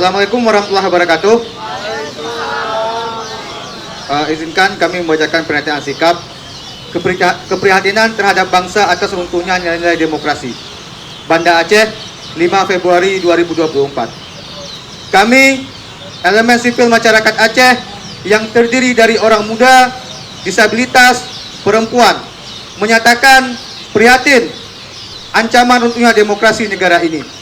Assalamualaikum warahmatullahi wabarakatuh. Izinkan kami membacakan pernyataan sikap keprihatinan terhadap bangsa atas runtuhnya nilai-nilai demokrasi. Banda Aceh, 5 Februari 2024. Kami, elemen sipil masyarakat Aceh yang terdiri dari orang muda, disabilitas, perempuan, menyatakan prihatin ancaman runtuhnya demokrasi negara ini.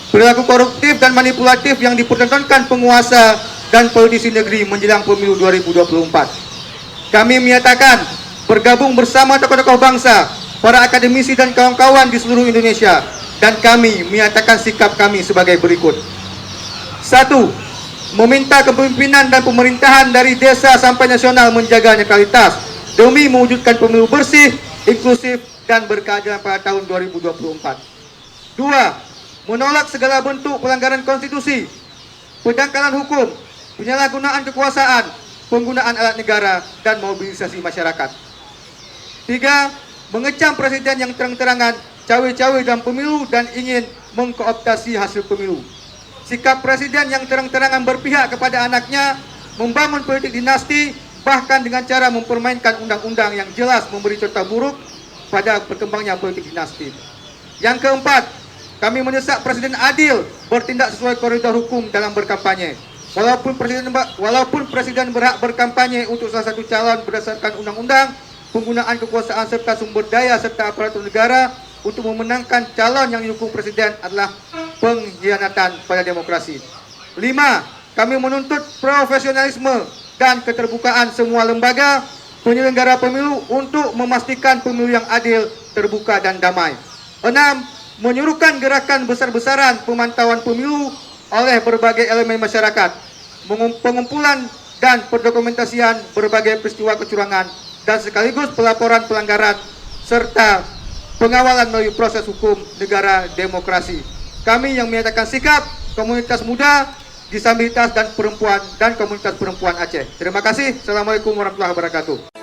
Perilaku koruptif dan manipulatif yang dipertontonkan penguasa dan politisi negeri menjelang pemilu 2024. Kami menyatakan bergabung bersama tokoh-tokoh bangsa, para akademisi dan kawan-kawan di seluruh Indonesia, dan kami menyatakan sikap kami sebagai berikut. 1. Meminta kepemimpinan dan pemerintahan dari desa sampai nasional menjaga netralitas demi mewujudkan pemilu bersih, inklusif, dan berkeadilan pada tahun 2024. 2. Menolak segala bentuk pelanggaran konstitusi, pendangkalan hukum, penyalahgunaan kekuasaan, penggunaan alat negara, dan mobilisasi masyarakat. 3. Mengecam presiden yang terang-terangan cawe-cawe dalam pemilu dan ingin mengkooptasi hasil pemilu. Sikap presiden yang terang-terangan berpihak kepada anaknya, membangun politik dinasti, bahkan dengan cara mempermainkan undang-undang yang jelas memberi contoh buruk pada berkembangnya politik dinasti. Yang keempat, kami mendesak Presiden adil bertindak sesuai koridor hukum dalam berkampanye. Walaupun Presiden berhak berkampanye untuk salah satu calon berdasarkan undang-undang, penggunaan kekuasaan serta sumber daya serta aparatur negara untuk memenangkan calon yang didukung Presiden adalah pengkhianatan pada demokrasi. 5. Kami menuntut profesionalisme dan keterbukaan semua lembaga penyelenggara pemilu untuk memastikan pemilu yang adil, terbuka, dan damai. 6. Menyuruhkan gerakan besar-besaran pemantauan pemilu oleh berbagai elemen masyarakat, pengumpulan dan pendokumentasian berbagai peristiwa kecurangan, dan sekaligus pelaporan pelanggaran serta pengawalan melalui proses hukum negara demokrasi. Kami yang menyatakan sikap komunitas muda, disabilitas dan perempuan dan komunitas perempuan Aceh. Terima kasih. Assalamualaikum warahmatullahi wabarakatuh.